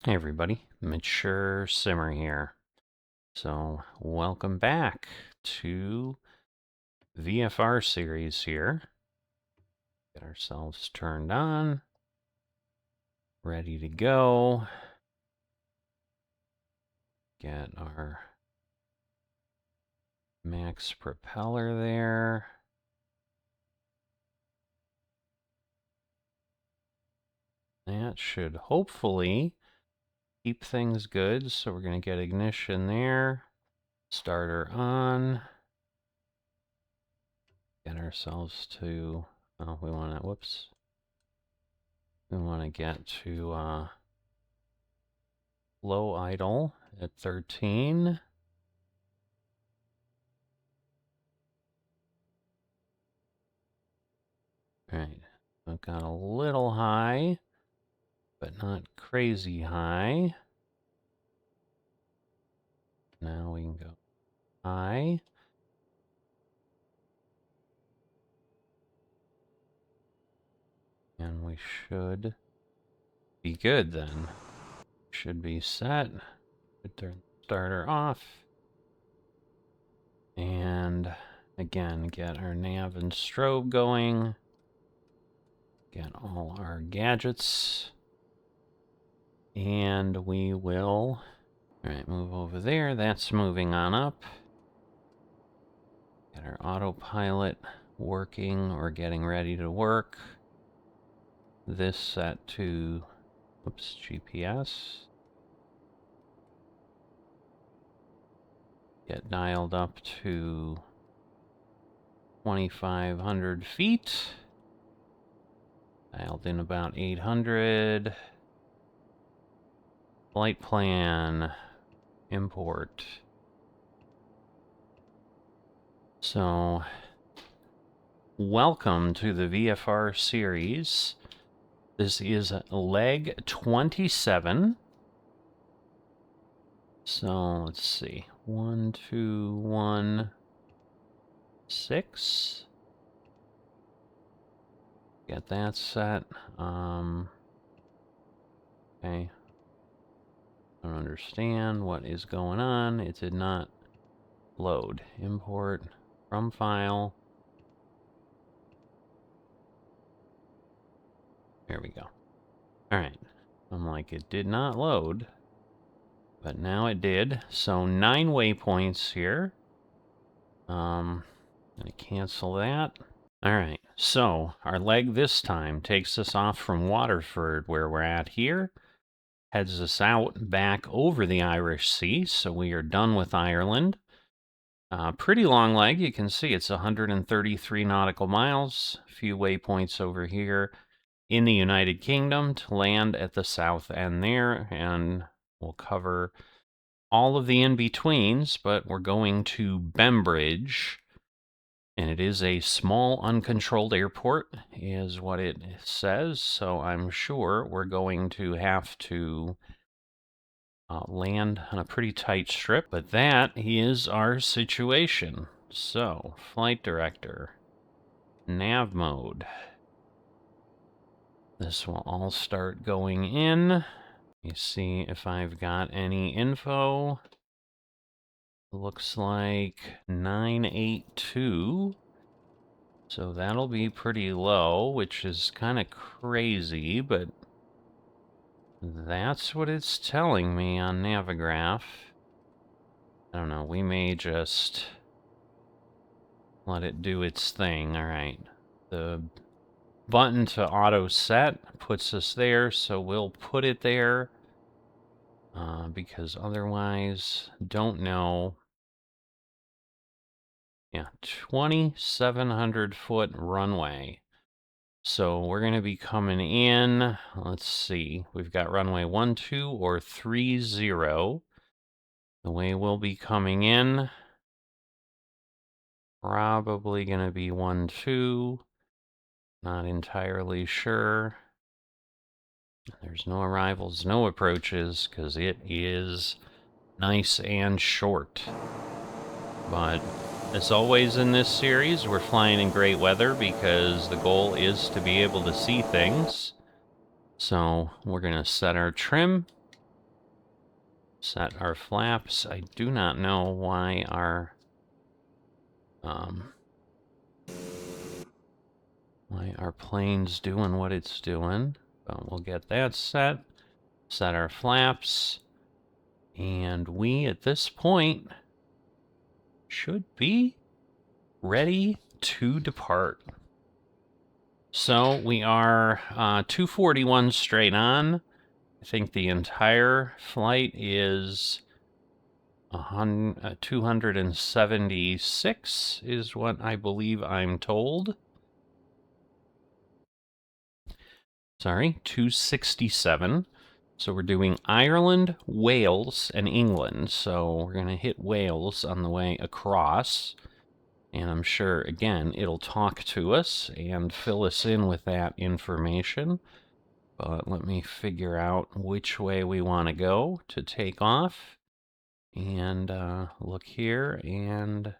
Hey everybody, Mature Simmer here. So, welcome back to VFR series here. Get ourselves turned on, ready to go. Get our max propeller there. That should hopefully keep things good. So we're going to get ignition there. Starter on. Get ourselves to, oh, we want to, whoops. We want to get to low idle at 13. All right, I've got a little high, but not crazy high. Now we can go high. And we should be good then. Should be set. Put the starter off. And again, get our nav and strobe going. Get all our gadgets. And we will, all right, move over there. That's moving on up. Get our autopilot working or getting ready to work. This set to, oops, GPS. Get dialed up to 2,500 feet. Dialed in about 800. Flight plan. Import. So, welcome to the VFR series. This is leg 27. So, let's see. 1, 2, 1, 6. Get that set. Okay. I don't understand what is going on. It did not load. Import from file. There we go. All right. I'm like, it did not load, but now it did. So 9 waypoints here. Gonna cancel that. All right. So our leg this time takes us off from Waterford, where we're at here. Heads us out back over the Irish Sea. So we are done with Ireland. Pretty long leg. You can see it's 133 nautical miles. A few waypoints over here in the United Kingdom to land at the south end there, and we'll cover all of the in-betweens, but we're going to Bembridge, and it is a small uncontrolled airport, is what it says, so I'm sure we're going to have to land on a pretty tight strip, but that is our situation. So, flight director, nav mode. This will all start going in. You see if I've got any info. Looks like 982. So that'll be pretty low, which is kind of crazy, but that's what it's telling me on Navigraph. I don't know, we may just let it do its thing. All right. The button to auto set puts us there, so we'll put it there because otherwise, don't know. Yeah, 2,700 foot runway. So we're going to be coming in. Let's see. We've got runway 12 or 30. The way we'll be coming in, probably going to be 12. Not entirely sure. There's no arrivals, no approaches, because it is nice and short. But as always in this series, we're flying in great weather because the goal is to be able to see things. So we're going to set our trim. Set our flaps. I do not know why our plane's doing what it's doing, but we'll get that set. Set our flaps, and we at this point should be ready to depart. So we are 241 straight on. I think the entire flight is 276 is what I believe I'm told. Sorry, 267. So we're doing Ireland, Wales, and England. So we're going to hit Wales on the way across. And I'm sure, again, it'll talk to us and fill us in with that information. But let me figure out which way we want to go to take off. And look here, and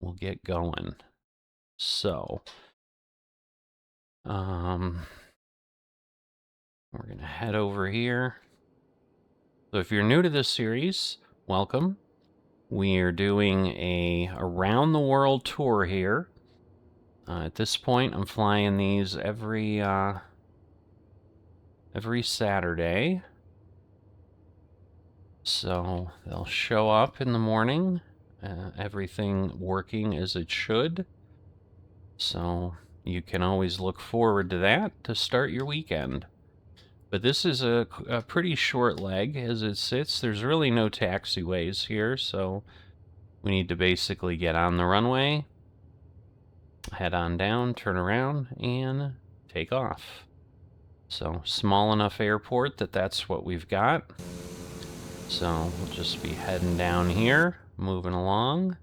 we'll get going. So, we're going to head over here. So if you're new to this series, welcome. We are doing a around the world tour here. At this point, I'm flying these every Saturday. So they'll show up in the morning, everything working as it should. So you can always look forward to that to start your weekend. But this is a pretty short leg as it sits. There's really no taxiways here, so we need to basically get on the runway, head on down, turn around, and take off. So small enough airport that that's what we've got. So we'll just be heading down here, moving along.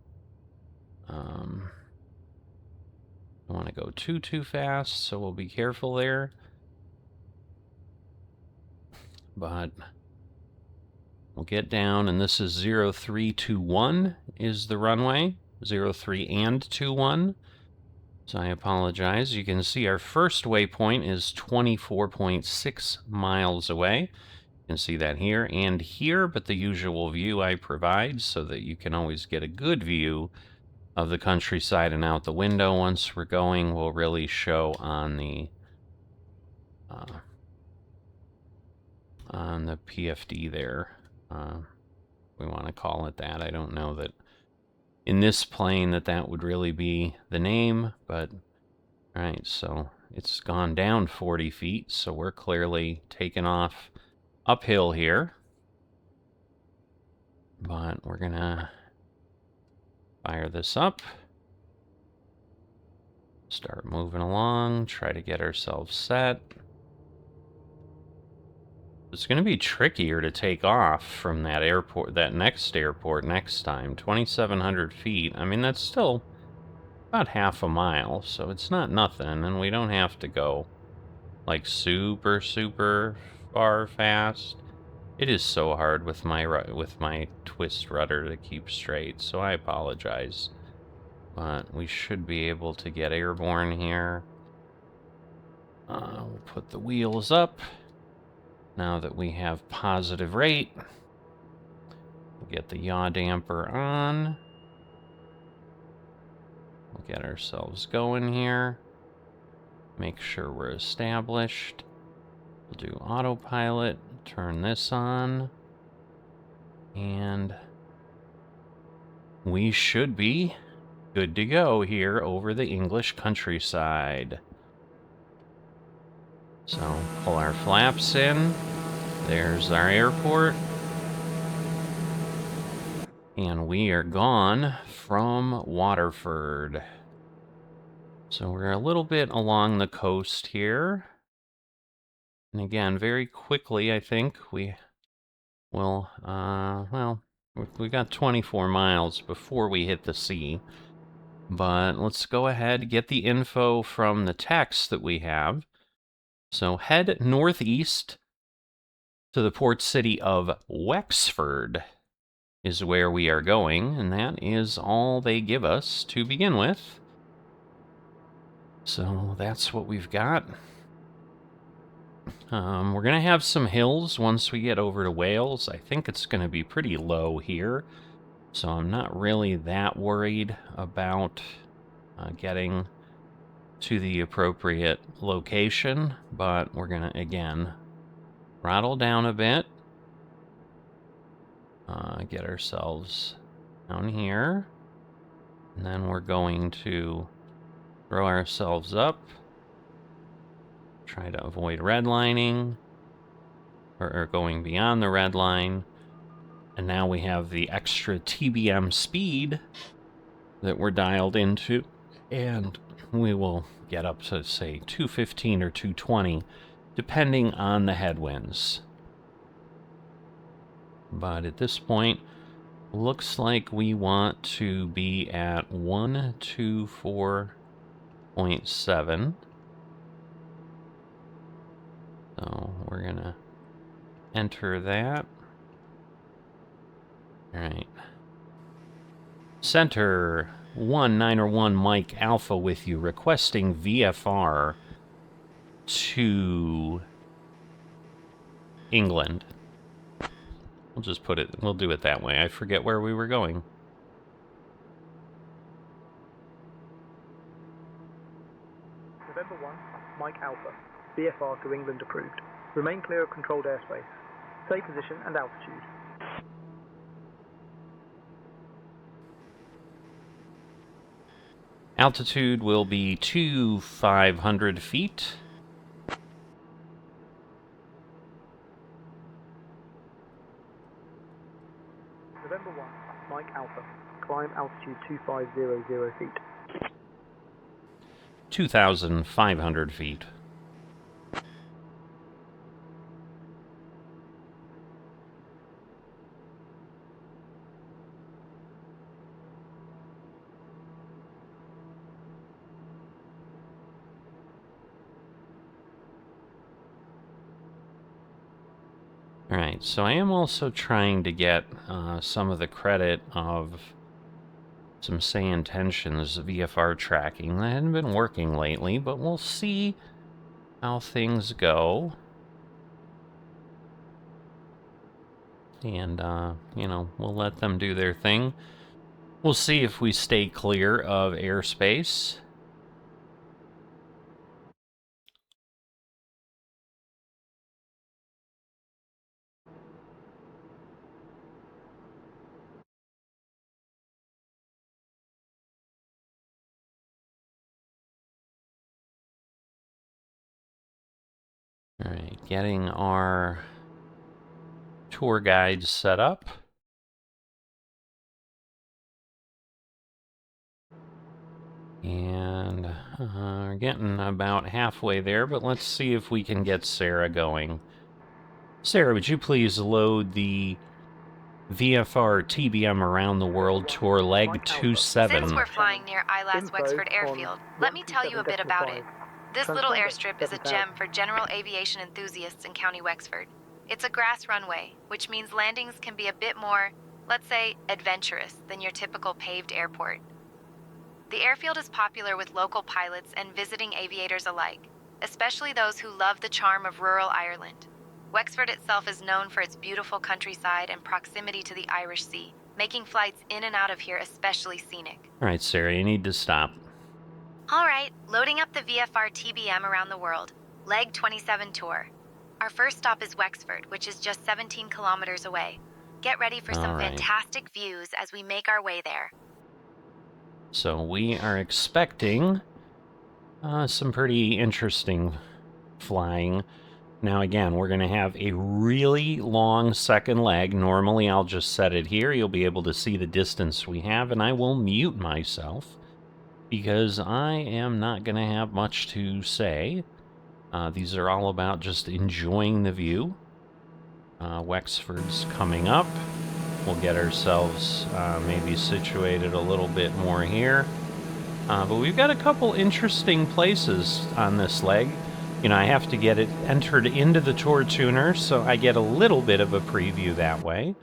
Don't want to go too fast, so we'll be careful there. But we'll get down, and this is 0321 is the runway, 03 and 21. So I apologize. You can see our first waypoint is 24.6 miles away. You can see that here and here, but the usual view I provide so that you can always get a good view of the countryside and out the window once we're going will really show on the PFD there. We want to call it that. I don't know that in this plane that would really be the name, but all right, so it's gone down 40 feet, so we're clearly taking off uphill here. But we're gonna fire this up, start moving along, try to get ourselves set. It's going to be trickier to take off from that airport, that next airport next time. 2,700 feet. I mean, that's still about half a mile, so it's not nothing, and we don't have to go like super far fast. It is so hard with my twist rudder to keep straight, so I apologize. But we should be able to get airborne here. We'll put the wheels up. Now that we have positive rate, we'll get the yaw damper on. We'll get ourselves going here. Make sure we're established. We'll do autopilot, turn this on, and we should be good to go here over the English countryside. So pull our flaps in. There's our airport. And we are gone from Waterford. So we're a little bit along the coast here. And again, very quickly, I think we will, well, we got 24 miles before we hit the sea. But let's go ahead, get the info from the text that we have. So head northeast to the port city of Wexford is where we are going, and that is all they give us to begin with. So that's what we've got. We're going to have some hills once we get over to Wales. I think it's going to be pretty low here, so I'm not really that worried about getting to the appropriate location, but we're going to, again, throttle down a bit, get ourselves down here, and then we're going to throw ourselves up, try to avoid redlining, or going beyond the red line, and now we have the extra TBM speed that we're dialed into, and we will get up to, say, 215 or 220, depending on the headwinds. But at this point, looks like we want to be at 124.7. So we're going to enter that. All right. Center 1901 Mike Alpha with you, requesting VFR to England. We'll just put it, we'll do it that way. I forget where we were going. November 1, Mike Alpha. VFR to England approved. Remain clear of controlled airspace. Say position and altitude. Altitude will be 2,500 feet. November 1, Mike Alpha. Climb altitude 2,500 feet. 2,500 feet. Alright, so I am also trying to get some of the credit of some SayIntentions VFR tracking. That hadn't been working lately, but we'll see how things go. And, you know, we'll let them do their thing. We'll see if we stay clear of airspace. All right, getting our tour guides set up. And we're getting about halfway there, but let's see if we can get Sarah going. Sarah, would you please load the VFR TBM Around the World Tour Leg 27? Since we're flying near Eiwf-Wexford Airfield, let me tell you a bit about it. This little airstrip is a gem for general aviation enthusiasts in County Wexford. It's a grass runway, which means landings can be a bit more, let's say, adventurous than your typical paved airport. The airfield is popular with local pilots and visiting aviators alike, especially those who love the charm of rural Ireland. Wexford itself is known for its beautiful countryside and proximity to the Irish Sea, making flights in and out of here especially scenic. All right, Sarah, you need to stop. All right, loading up the VFR TBM Around the World, Leg 27 Tour. Our first stop is Wexford, which is just 17 kilometers away. Get ready for some fantastic views as we make our way there. So we are expecting some pretty interesting flying. Now again, we're going to have a really long second leg. Normally I'll just set it here. You'll be able to see the distance we have, and I will mute myself because I am not going to have much to say. These are all about just enjoying the view. Wexford's coming up. We'll get ourselves maybe situated a little bit more here. But we've got a couple interesting places on this leg. You know, I have to get it entered into the tour tuner, so I get a little bit of a preview that way.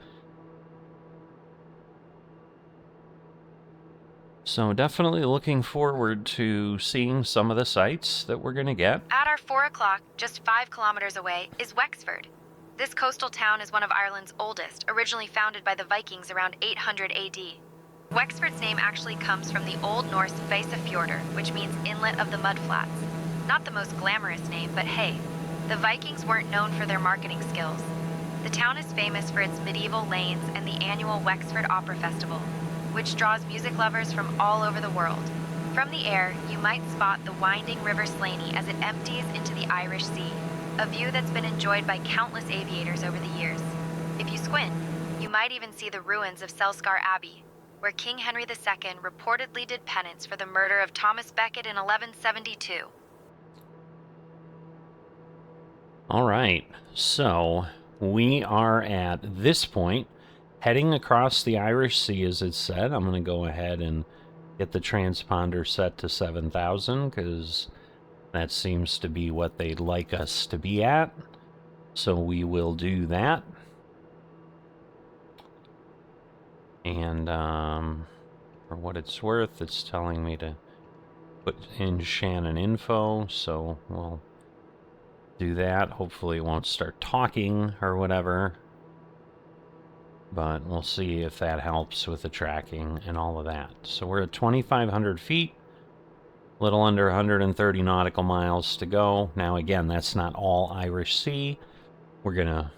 So definitely looking forward to seeing some of the sights that we're going to get. At our 4 o'clock, just 5 kilometers away, is Wexford. This coastal town is one of Ireland's oldest, originally founded by the Vikings around 800 AD. Wexford's name actually comes from the Old Norse Eiwf-Eghj, which means inlet of the mudflats. Not the most glamorous name, but hey, the Vikings weren't known for their marketing skills. The town is famous for its medieval lanes and the annual Wexford Opera Festival, which draws music lovers from all over the world. From the air, you might spot the winding River Slaney as it empties into the Irish Sea, a view that's been enjoyed by countless aviators over the years. If you squint, you might even see the ruins of Salisbury Abbey, where King Henry II reportedly did penance for the murder of Thomas Becket in 1172. All right, so we are at this point heading across the Irish Sea, as it said. I'm going to go ahead and get the transponder set to 7,000 because that seems to be what they'd like us to be at. So we will do that. And for what it's worth, it's telling me to put in Shannon info, so we'll do that. Hopefully it won't start talking or whatever. But we'll see if that helps with the tracking and all of that. So we're at 2,500 feet, a little under 130 nautical miles to go. Now, again, that's not all Irish Sea. We're gonna,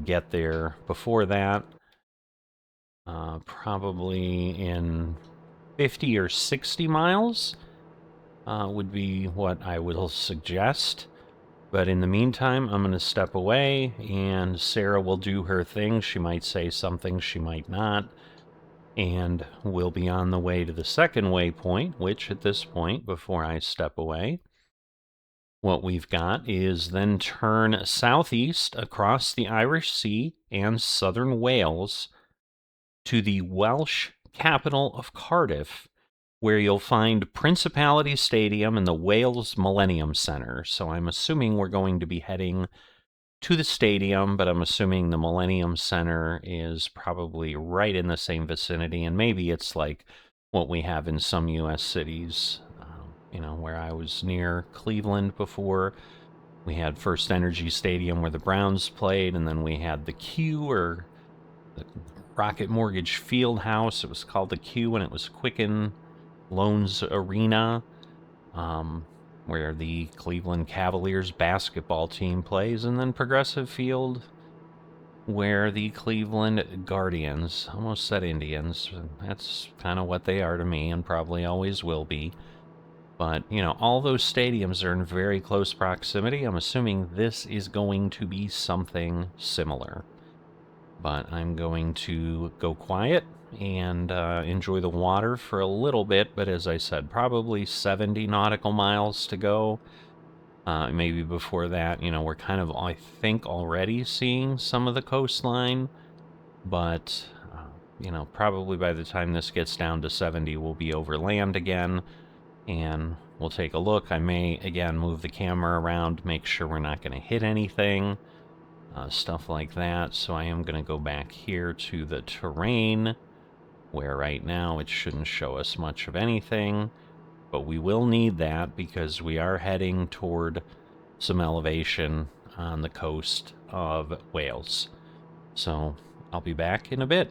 get there before that. Probably in 50 or 60 miles would be what I will suggest. But in the meantime, I'm going to step away, and Sarah will do her thing. She might say something, she might not. And we'll be on the way to the second waypoint, which at this point, before I step away, what we've got is then turn southeast across the Irish Sea and southern Wales to the Welsh capital of Cardiff, where you'll find Principality Stadium and the Wales Millennium Centre. So I'm assuming we're going to be heading to the stadium, but I'm assuming the Millennium Centre is probably right in the same vicinity, and maybe it's like what we have in some U.S. cities, where I was near Cleveland before. We had First Energy Stadium where the Browns played, and then we had the Q, or the Rocket Mortgage Fieldhouse. It was called the Q, and it was Quicken Loans Arena, where the Cleveland Cavaliers basketball team plays, and then Progressive Field, where the Cleveland Guardians, almost said Indians, that's kind of what they are to me and probably always will be. But, all those stadiums are in very close proximity. I'm assuming this is going to be something similar. But I'm going to go quiet and enjoy the water for a little bit, but as I said, probably 70 nautical miles to go. Maybe before that, we're kind of, I think, already seeing some of the coastline, but, probably by the time this gets down to 70, we'll be over land again, and we'll take a look. I may, again, move the camera around, make sure we're not going to hit anything. Stuff like that. So I am going to go back here to the terrain, where right now it shouldn't show us much of anything, but we will need that because we are heading toward some elevation on the coast of Wales. So I'll be back in a bit.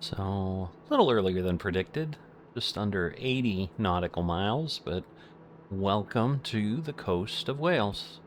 So, a little earlier than predicted, just under 80 nautical miles, but welcome to the coast of Wales.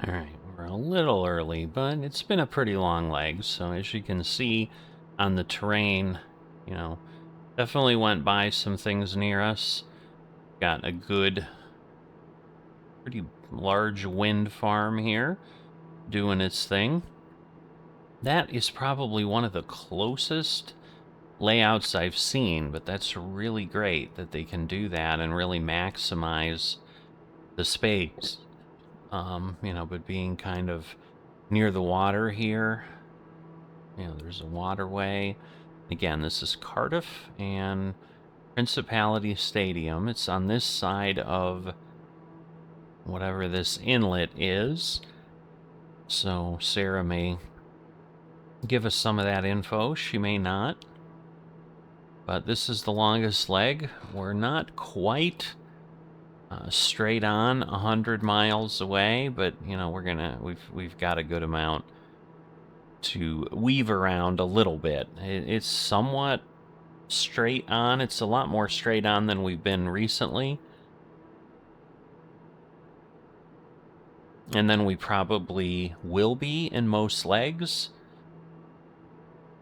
Alright, we're a little early, but it's been a pretty long leg, so as you can see on the terrain, you know, definitely went by some things near us. Got a good, pretty large wind farm here doing its thing. That is probably one of the closest layouts I've seen, but that's really great that they can do that and really maximize the space. You know, but being kind of near the water here, you know, there's a waterway. Again, this is Cardiff and Principality Stadium. It's on this side of whatever this inlet is. So Sarah may give us some of that info. She may not. But this is the longest leg. We're not quite straight on 100 miles away, but you know, we've got a good amount to weave around a little bit. It's somewhat straight on. It's a lot more straight on than we've been recently. And then we probably will be in most legs,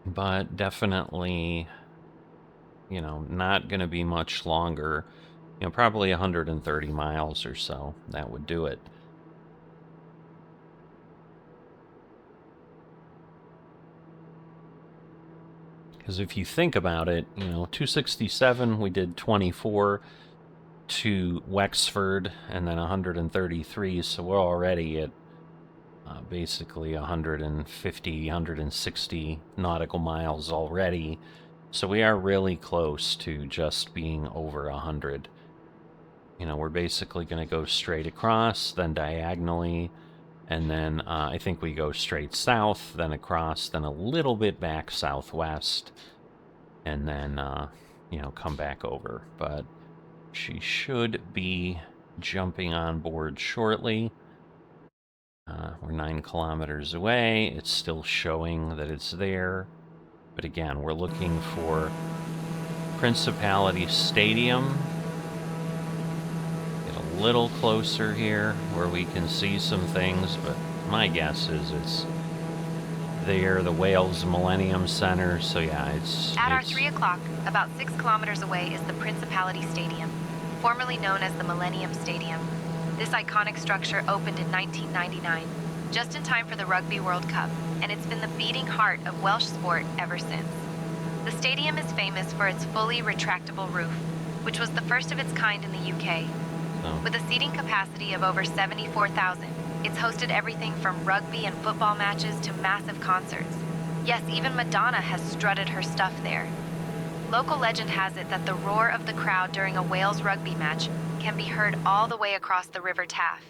but definitely, you know, not going to be much longer. You know, probably 130 miles or so. That would do it. Because if you think about it, you know, 267, we did 24 to Wexford, and then 133, so we're already at basically 150, 160 nautical miles already. So we are really close to just being over 100. You know, we're basically going to go straight across, then diagonally, and then I think we go straight south, then across, then a little bit back southwest, and then, you know, come back over. But she should be jumping on board shortly. We're 9 kilometers away. It's still showing that it's there. But again, we're looking for Principality Stadium. Get a little closer here where we can see some things, but my guess is it's there, the Wales Millennium Center. So yeah, it's... At our 3 o'clock, about 6 kilometers away, is the Principality Stadium, formerly known as the Millennium Stadium. This iconic structure opened in 1999, just in time for the Rugby World Cup, and it's been the beating heart of Welsh sport ever since. The stadium is famous for its fully retractable roof, which was the first of its kind in the UK. With a seating capacity of over 74,000, it's hosted everything from rugby and football matches to massive concerts. Yes, even Madonna has strutted her stuff there. Local legend has it that the roar of the crowd during a Wales rugby match can be heard all the way across the River Taff.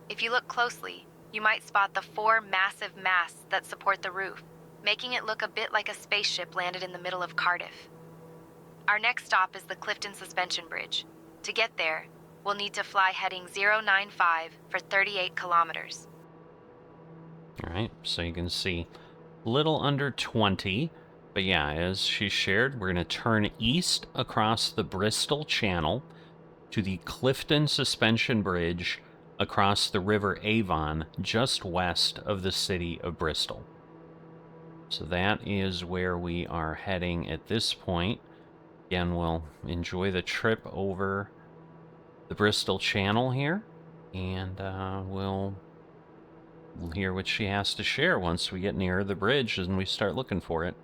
If you look closely, you might spot the 4 massive masts that support the roof, making it look a bit like a spaceship landed in the middle of Cardiff. Our next stop is the Clifton Suspension Bridge. To get there, we'll need to fly heading 095 for 38 kilometers. All right, so you can see a little under 20. But yeah, as she shared, we're going to turn east across the Bristol Channel to the Clifton Suspension Bridge across the River Avon, just west of the city of Bristol. So that is where we are heading at this point. Again, we'll enjoy the trip over the Bristol Channel here, and we'll hear what she has to share once we get near the bridge and we start looking for it.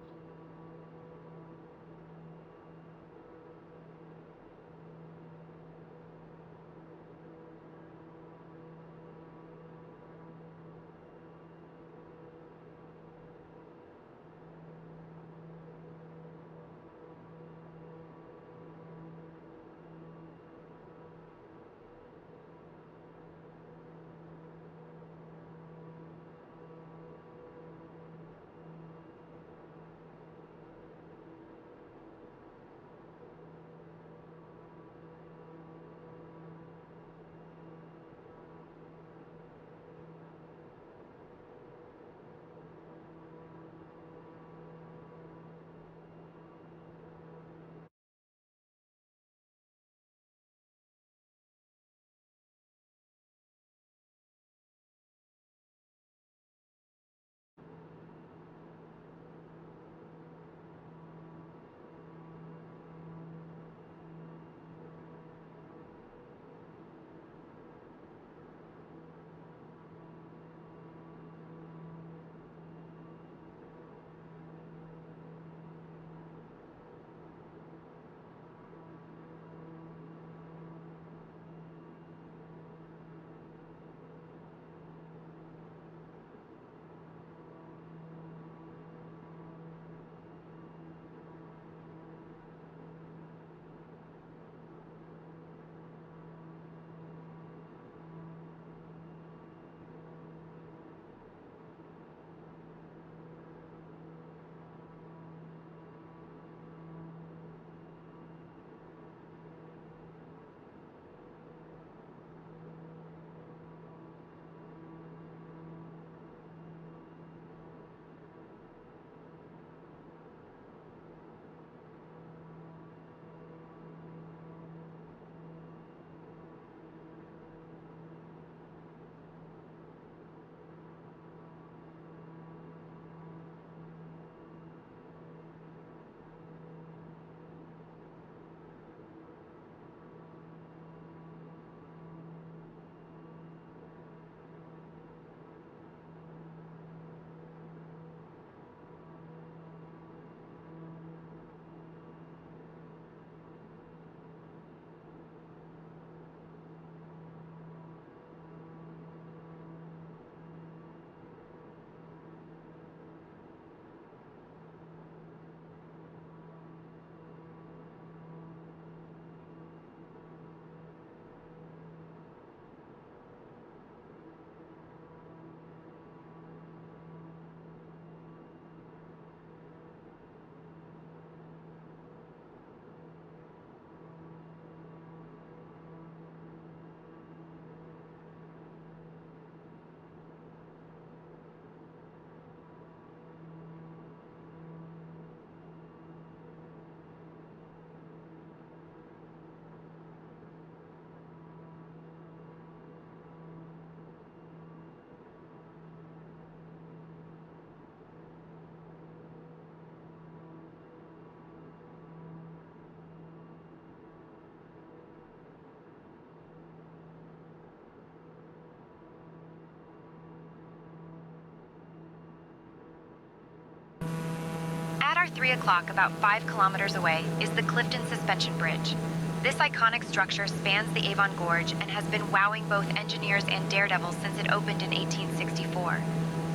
3 o'clock, about 5 kilometers away, is the Clifton Suspension Bridge. This iconic structure spans the Avon Gorge and has been wowing both engineers and daredevils since it opened in 1864.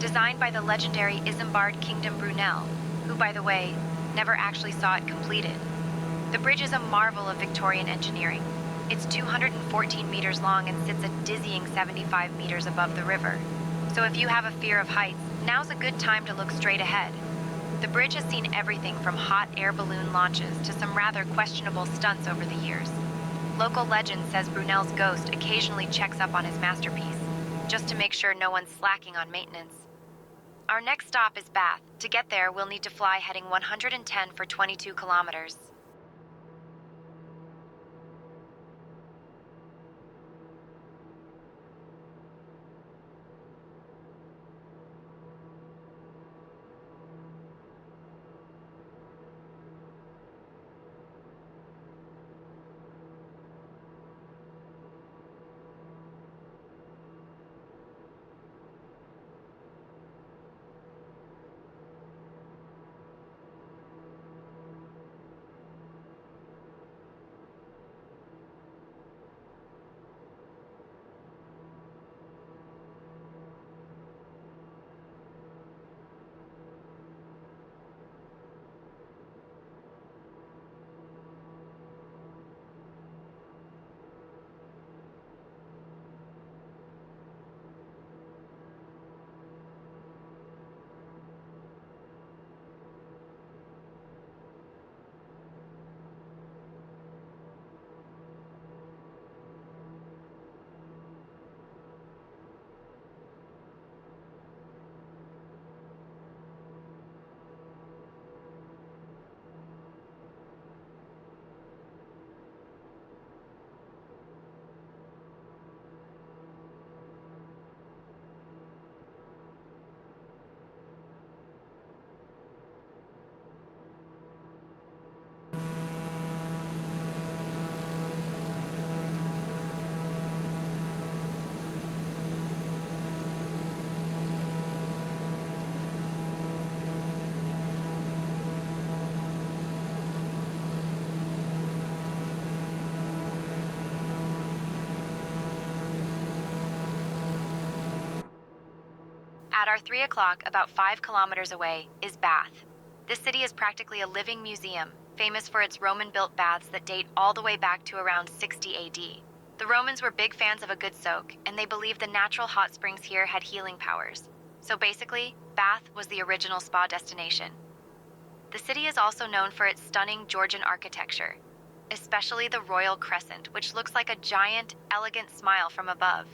Designed by the legendary Isambard Kingdom Brunel, who, by the way, never actually saw it completed. The bridge is a marvel of Victorian engineering. It's 214 meters long and sits a dizzying 75 meters above the river. So if you have a fear of heights, now's a good time to look straight ahead. The bridge has seen everything from hot air balloon launches to some rather questionable stunts over the years. Local legend says Brunel's ghost occasionally checks up on his masterpiece, just to make sure no one's slacking on maintenance. Our next stop is Bath. To get there, we'll need to fly heading 110 for 22 kilometers. At our 3 o'clock, about 5 kilometers away, is Bath. This city is practically a living museum, famous for its Roman-built baths that date all the way back to around 60 AD. The Romans were big fans of a good soak, and they believed the natural hot springs here had healing powers. So basically, Bath was the original spa destination. The city is also known for its stunning Georgian architecture, especially the Royal Crescent, which looks like a giant, elegant smile from above.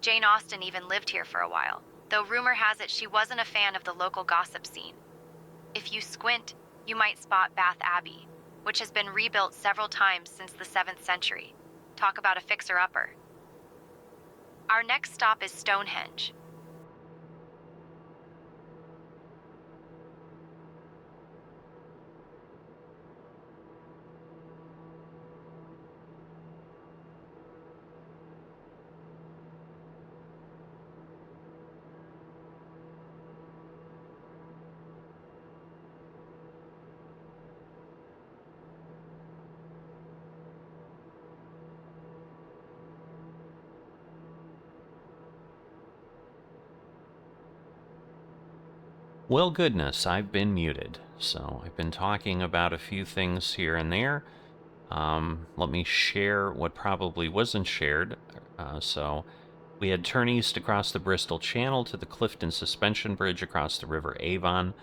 Jane Austen even lived here for a while, though rumor has it she wasn't a fan of the local gossip scene. If you squint, you might spot Bath Abbey, which has been rebuilt several times since the 7th century. Talk about a fixer-upper. Our next stop is Stonehenge. Well, goodness, I've been muted, so I've been talking about a few things here and there. Let me share what probably wasn't shared. So we had turn east across the Bristol Channel to the Clifton Suspension Bridge across the River Avon,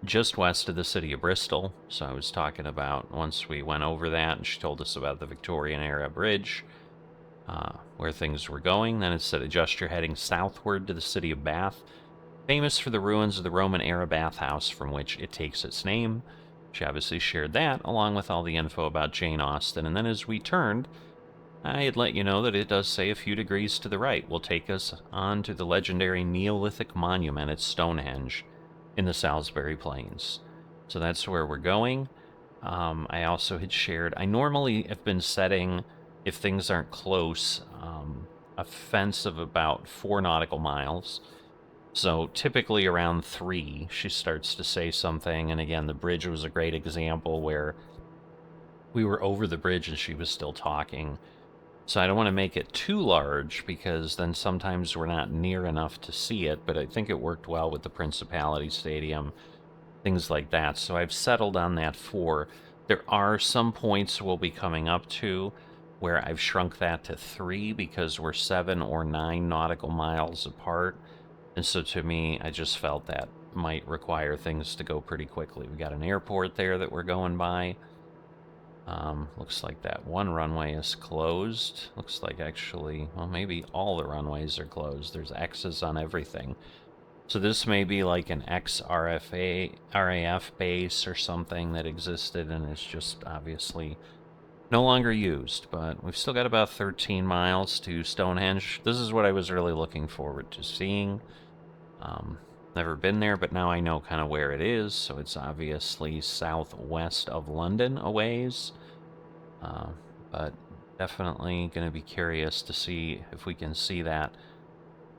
just west of the city of Bristol. So I was talking about once we went over that, and she told us about the Victorian-era bridge, where things were going. Then it said adjust your heading southward to the city of Bath, famous for the ruins of the Roman-era bathhouse from which it takes its name. She obviously shared that, along with all the info about Jane Austen. And then as we turned, I had let you know that it does say a few degrees to the right will take us on to the legendary Neolithic monument at Stonehenge in the Salisbury Plains. So that's where we're going. I also had shared, I normally have been setting, if things aren't close, a fence of about 4 nautical miles. So typically around 3, she starts to say something. And again, the bridge was a great example where we were over the bridge and she was still talking. So I don't want to make it too large because then sometimes we're not near enough to see it, but I think it worked well with the Principality Stadium, things like that. So I've settled on that 4. There are some points we'll be coming up to where I've shrunk that to 3 because we're 7 or 9 nautical miles apart. And so to me, I just felt that might require things to go pretty quickly. We got an airport there that we're going by. Looks like that one runway is closed. Looks like actually, well, maybe all the runways are closed. There's X's on everything. So this may be like an RAF base or something that existed and is just obviously no longer used. But we've still got about 13 miles to Stonehenge. This is what I was really looking forward to seeing. Never been there, but now I know kind of where it is. So it's obviously southwest of London a ways. But definitely going to be curious to see if we can see that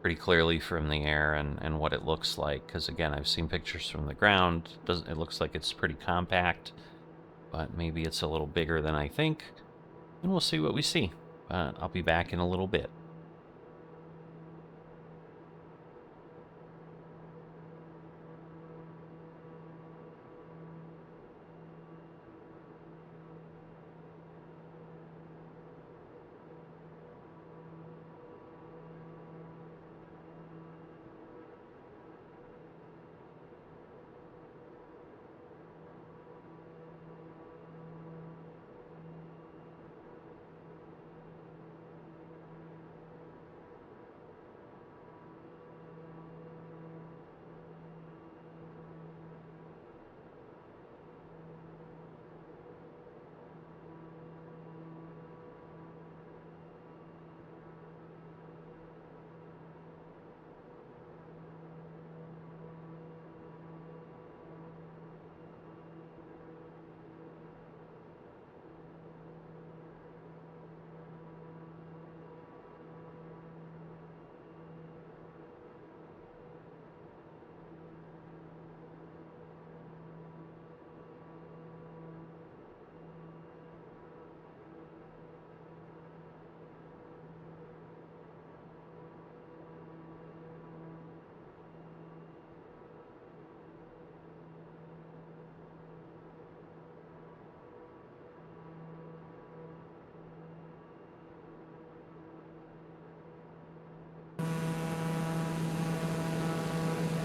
pretty clearly from the air and what it looks like. Because again, I've seen pictures from the ground. It looks like it's pretty compact, but maybe it's a little bigger than I think. And we'll see what we see. But I'll be back in a little bit.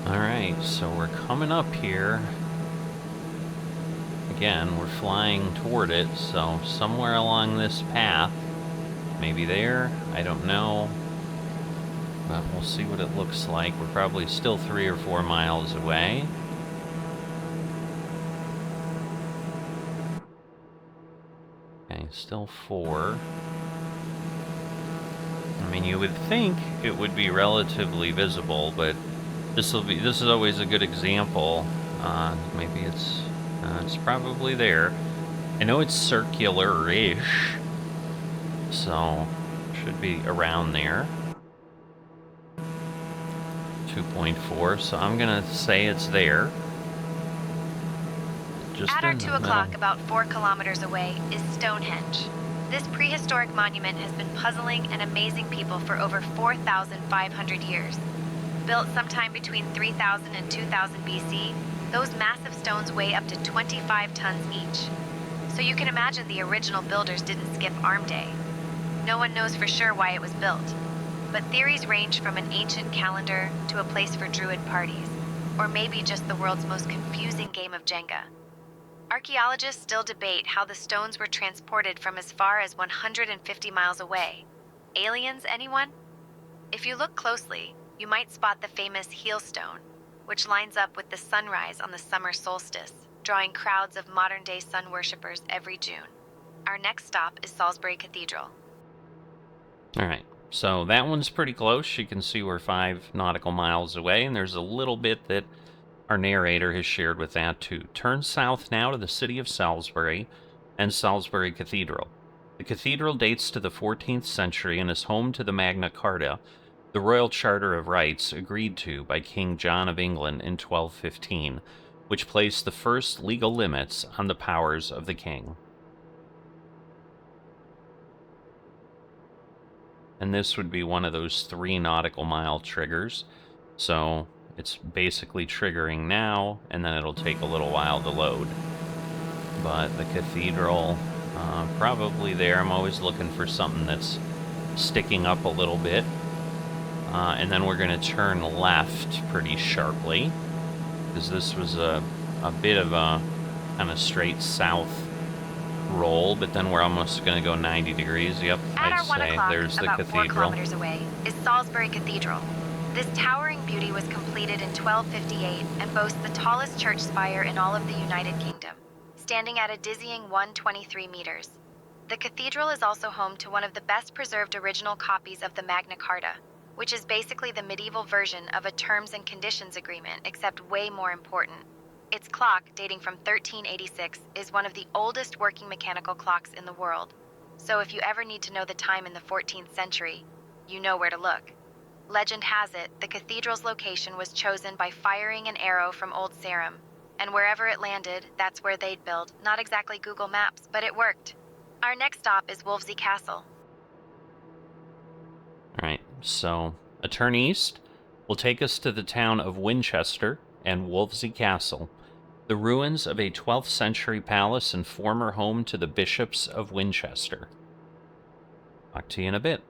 Alright, so we're coming up here. Again, we're flying toward it, so somewhere along this path, maybe there, I don't know, but we'll see what it looks like. We're probably still 3 or 4 miles away. Okay, still 4. I mean, you would think it would be relatively visible, but this is always a good example. Maybe it's probably there. I know it's circular-ish, so should be around there. 2.4, so I'm gonna say it's there. Just at our 2 o'clock, about 4 kilometers away, is Stonehenge. This prehistoric monument has been puzzling and amazing people for over 4,500 years. Built sometime between 3000 and 2000 BC, those massive stones weigh up to 25 tons each. So you can imagine the original builders didn't skip arm day. No one knows for sure why it was built, but theories range from an ancient calendar to a place for druid parties, or maybe just the world's most confusing game of Jenga. Archaeologists still debate how the stones were transported from as far as 150 miles away. Aliens, anyone? If you look closely, you might spot the famous heel stone, which lines up with the sunrise on the summer solstice, drawing crowds of modern-day sun worshippers every June. Our next stop is Salisbury Cathedral. All right, so that one's pretty close. You can see we're 5 nautical miles away, and there's a little bit that our narrator has shared with that too. Turn south now to the city of Salisbury and Salisbury Cathedral. The cathedral dates to the 14th century and is home to the Magna Carta, the Royal Charter of Rights agreed to by King John of England in 1215, which placed the first legal limits on the powers of the king. And this would be one of those 3 nautical mile triggers. So it's basically triggering now, and then it'll take a little while to load. But the cathedral, probably there. I'm always looking for something that's sticking up a little bit. And then we're going to turn left pretty sharply, because this was a bit of a kind of straight south roll, but then we're almost going to go 90 degrees. Yep, I'd say there's the about cathedral. 4 kilometers away is Salisbury Cathedral. This towering beauty was completed in 1258 and boasts the tallest church spire in all of the United Kingdom, standing at a dizzying 123 meters. The cathedral is also home to one of the best preserved original copies of the Magna Carta, which is basically the medieval version of a terms and conditions agreement, except way more important. Its clock, dating from 1386, is one of the oldest working mechanical clocks in the world. So if you ever need to know the time in the 14th century, you know where to look. Legend has it, the cathedral's location was chosen by firing an arrow from Old Sarum, and wherever it landed, that's where they'd build. Not exactly Google Maps, but it worked. Our next stop is Wolvesey Castle. Alright, so a turn east will take us to the town of Winchester and Wolvesey Castle, the ruins of a 12th century palace and former home to the bishops of Winchester. Talk to you in a bit.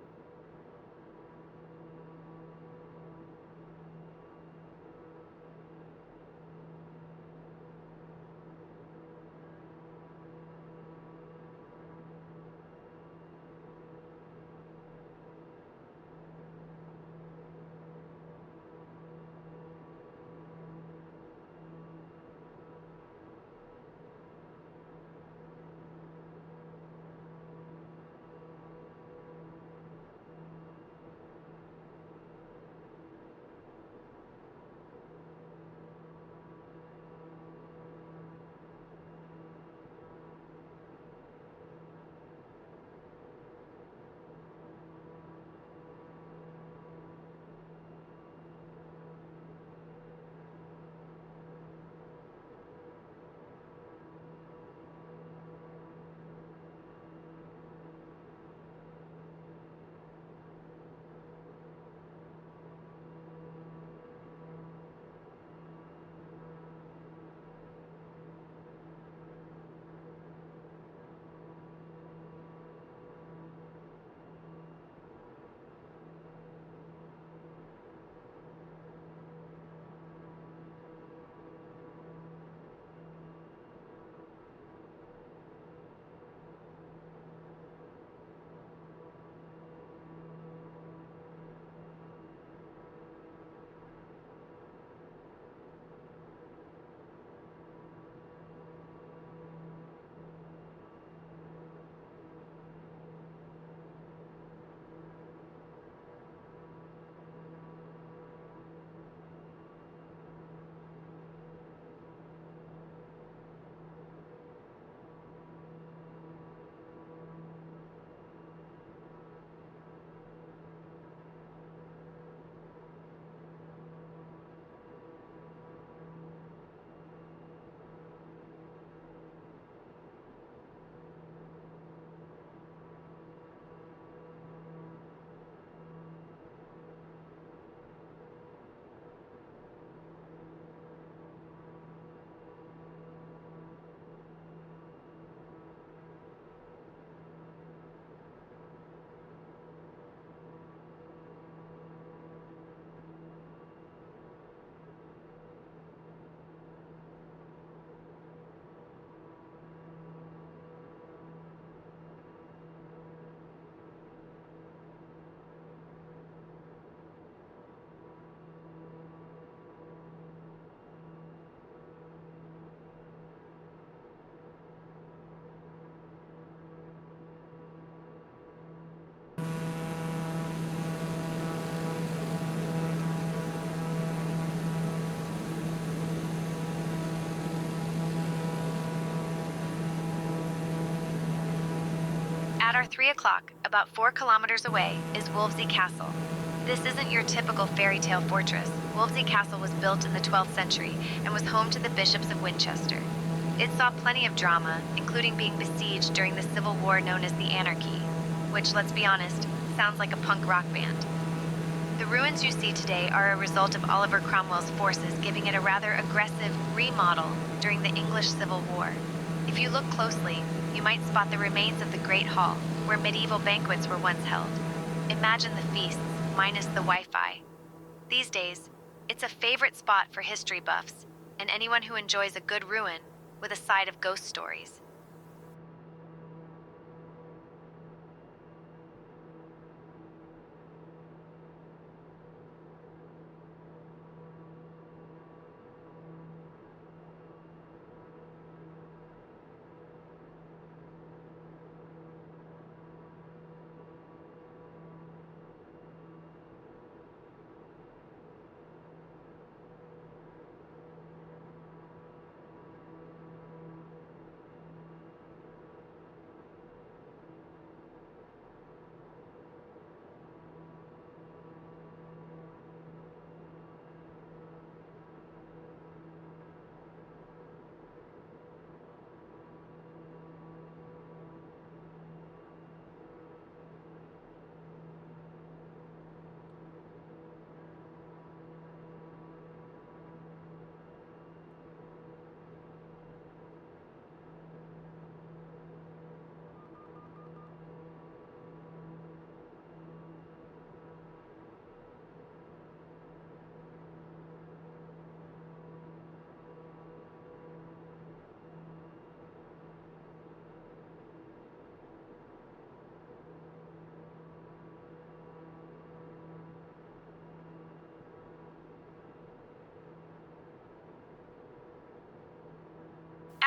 At our 3 o'clock, about 4 kilometers away, is Wolvesey Castle. This isn't your typical fairy tale fortress. Wolvesey Castle was built in the 12th century and was home to the bishops of Winchester. It saw plenty of drama, including being besieged during the civil war known as the Anarchy, which, let's be honest, sounds like a punk rock band. The ruins you see today are a result of Oliver Cromwell's forces giving it a rather aggressive remodel during the English Civil War. If you look closely, you might spot the remains of the Great Hall, where medieval banquets were once held. Imagine the feasts, minus the Wi-Fi. These days, it's a favorite spot for history buffs, and anyone who enjoys a good ruin with a side of ghost stories.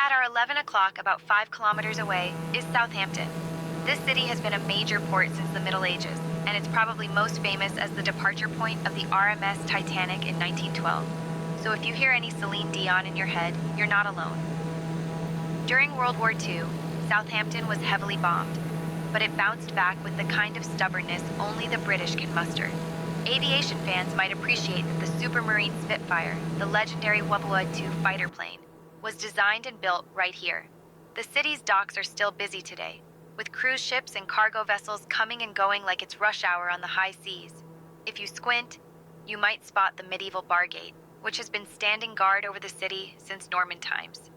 At our 11 o'clock, about 5 kilometers away, is Southampton. This city has been a major port since the Middle Ages, and it's probably most famous as the departure point of the RMS Titanic in 1912. So if you hear any Celine Dion in your head, you're not alone. During World War II, Southampton was heavily bombed, but it bounced back with the kind of stubbornness only the British can muster. Aviation fans might appreciate that the Supermarine Spitfire, the legendary Wolfsburg fighter plane, was designed and built right here. The city's docks are still busy today, with cruise ships and cargo vessels coming and going like it's rush hour on the high seas. If you squint, you might spot the medieval bar gate, which has been standing guard over the city since Norman times.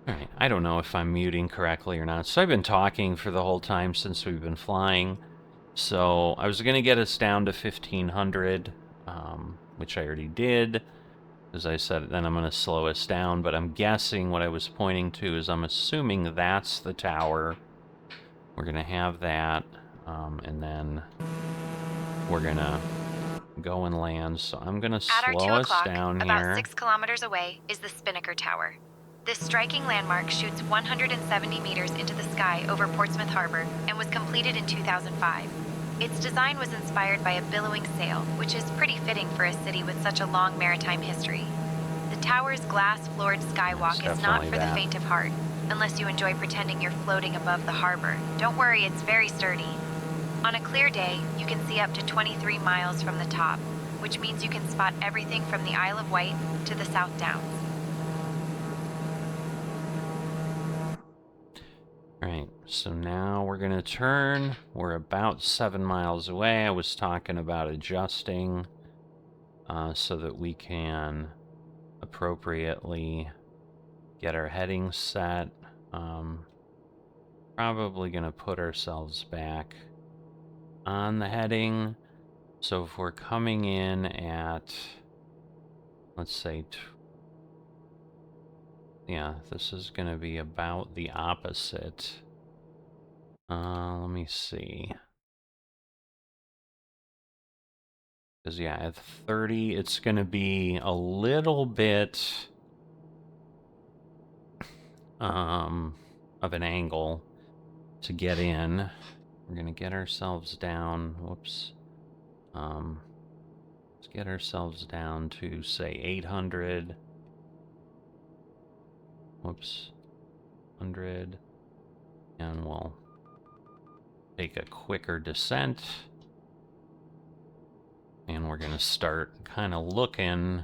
Alright, I don't know if I'm muting correctly or not. So I've been talking for the whole time since we've been flying. So I was going to get us down to 1500, which I already did. As I said, then I'm going to slow us down, but I'm guessing what I was pointing to is I'm assuming that's the tower. We're going to have that, and then we're going to go and land. So I'm going to slow us down here. About 6 kilometers away is the Spinnaker Tower. This striking landmark shoots 170 meters into the sky over Portsmouth Harbor and was completed in 2005. Its design was inspired by a billowing sail, which is pretty fitting for a city with such a long maritime history. The tower's glass-floored skywalk is not for the faint of heart, unless you enjoy pretending you're floating above the harbor. Don't worry, it's very sturdy. On a clear day, you can see up to 23 miles from the top, which means you can spot everything from the Isle of Wight to the South Downs. Alright, so now we're going to turn. We're about 7 miles away. I was talking about adjusting so that we can appropriately get our heading set. Probably going to put ourselves back on the heading. So if we're coming in at, let's say, yeah, this is going to be about the opposite. Let me see. Because, yeah, at 30, it's going to be a little bit of an angle to get in. We're going to get ourselves down. Whoops. Let's get ourselves down to, say, 800. Whoops. 100. And we'll take a quicker descent. And we're going to start kind of looking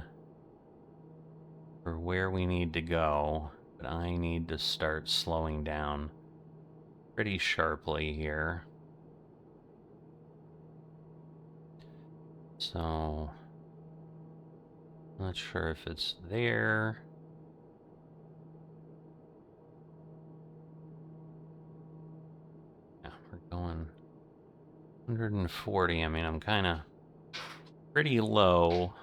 for where we need to go. But I need to start slowing down pretty sharply here. So, not sure if it's there. Yeah, we're going 140. I mean, I'm kind of pretty low.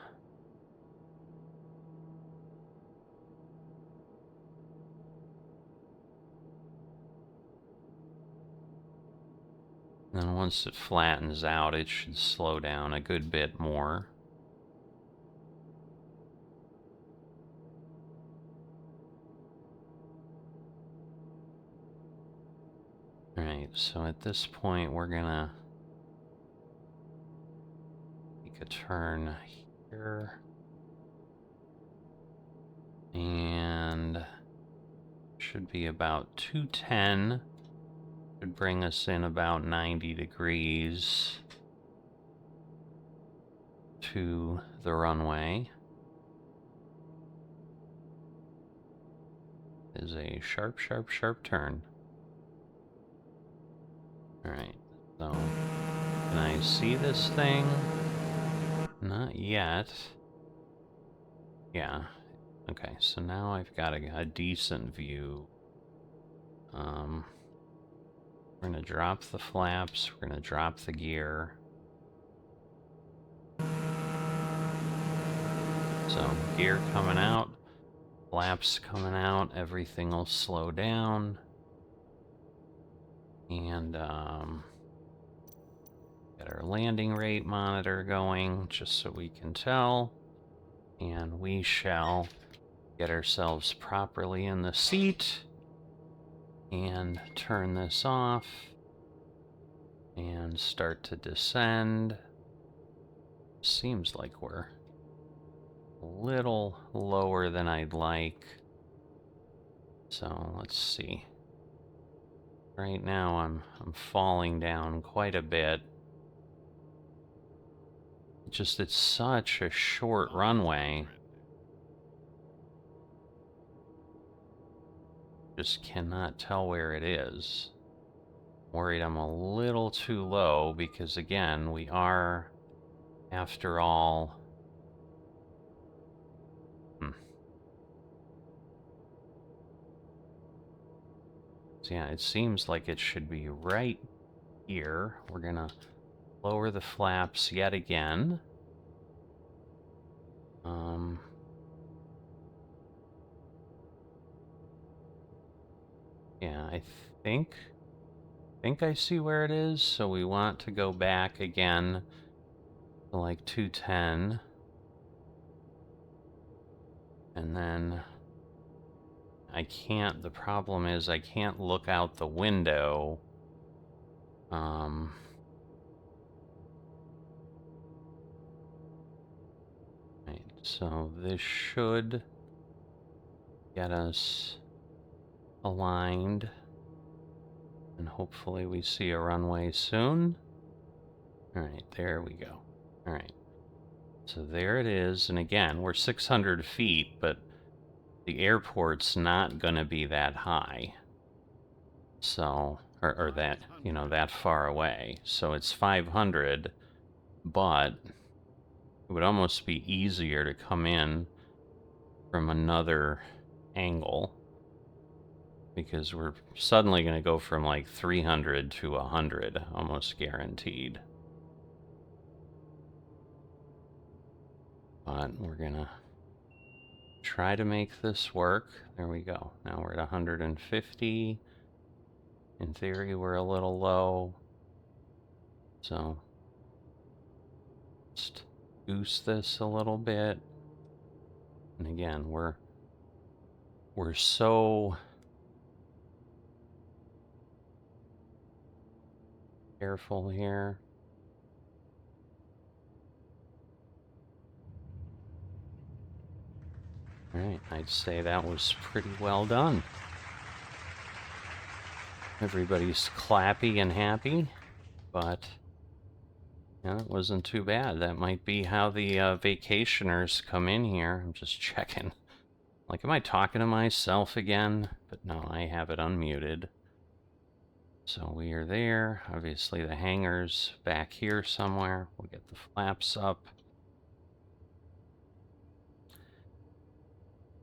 And once it flattens out, it should slow down a good bit more. Alright, so at this point, we're gonna take a turn here. And should be about 210. Should bring us in about 90 degrees to the runway. Is a sharp, sharp, sharp turn. Alright, so can I see this thing? Not yet. Yeah. Okay, so now I've got a decent view. We're gonna drop the flaps, we're gonna drop the gear. So, gear coming out, flaps coming out, everything will slow down. And, get our landing rate monitor going, just so we can tell. And we shall get ourselves properly in the seat. And turn this off. And start to descend. Seems like we're a little lower than I'd like. So let's see. Right now I'm falling down quite a bit. Just it's such a short runway. Just cannot tell where it is. Worried I'm a little too low because again, we are, after all, So yeah, it seems like it should be right here. We're gonna lower the flaps yet again. Yeah, I think I see where it is, so we want to go back again to like 210. And then I can't, the problem is I can't look out the window. Right, so this should get us aligned, and hopefully we see a runway soon. All right, there we go. All right, so there it is, and again, we're 600 feet, but the airport's not going to be that high, so, or that, you know, that far away. So it's 500, but it would almost be easier to come in from another angle, because we're suddenly going to go from like 300 to 100, almost guaranteed. But we're going to try to make this work. There we go. Now we're at 150. In theory, we're a little low. So just goose this a little bit. And again, we're so careful here. All right, I'd say that was pretty well done. Everybody's clappy and happy, but yeah, it wasn't too bad. That might be how the vacationers come in here. I'm just checking. Like, am I talking to myself again? But no, I have it unmuted. So we are there. Obviously the hangar's back here somewhere. We'll get the flaps up.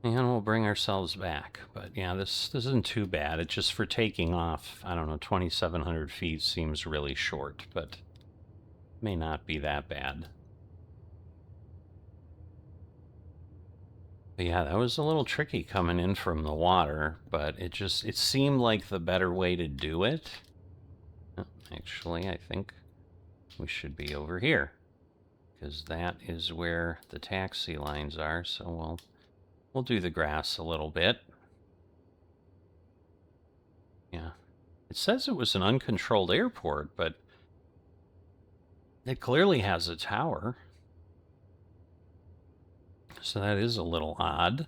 And we'll bring ourselves back. But yeah, this isn't too bad. It's just for taking off, I don't know, 2,700 feet seems really short, but may not be that bad. But yeah, that was a little tricky coming in from the water, but it seemed like the better way to do it. Actually, I think we should be over here, because that is where the taxi lines are, so we'll do the grass a little bit. Yeah. It says it was an uncontrolled airport, but it clearly has a tower. So that is a little odd.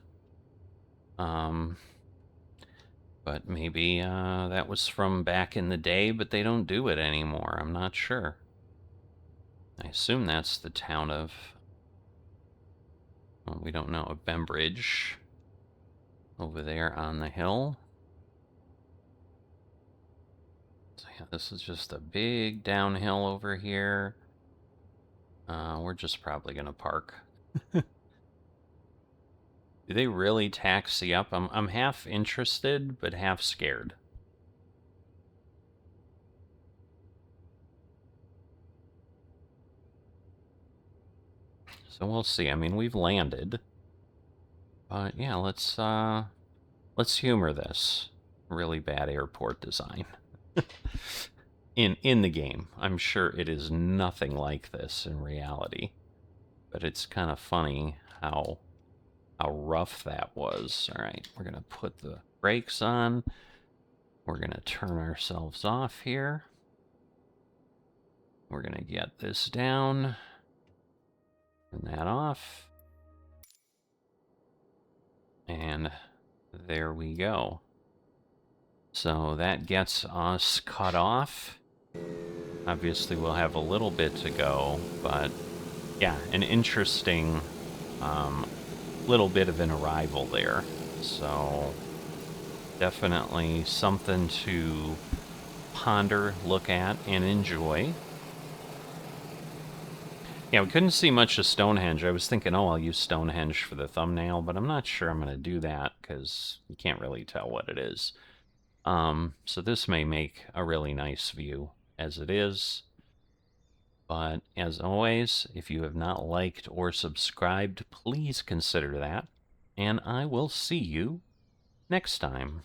But maybe that was from back in the day, but they don't do it anymore. I'm not sure. I assume that's the town of, well, we don't know, of Bembridge over there on the hill. So yeah, this is just a big downhill over here. We're just probably gonna park. Do they really taxi up? I'm half interested, but half scared. So we'll see. I mean, we've landed. But yeah, let's humor this really bad airport design. in the game. I'm sure it is nothing like this in reality. But it's kind of funny how rough that was. All right, we're going to put the brakes on. We're going to turn ourselves off here. We're going to get this down. Turn that off. And there we go. So that gets us cut off. Obviously, we'll have a little bit to go, but yeah, an interesting little bit of an arrival there. So definitely something to ponder, look at, and enjoy. Yeah, we couldn't see much of Stonehenge. I was thinking, oh, I'll use Stonehenge for the thumbnail, but I'm not sure I'm going to do that because you can't really tell what it is. So this may make a really nice view as it is. But as always, if you have not liked or subscribed, please consider that. And I will see you next time.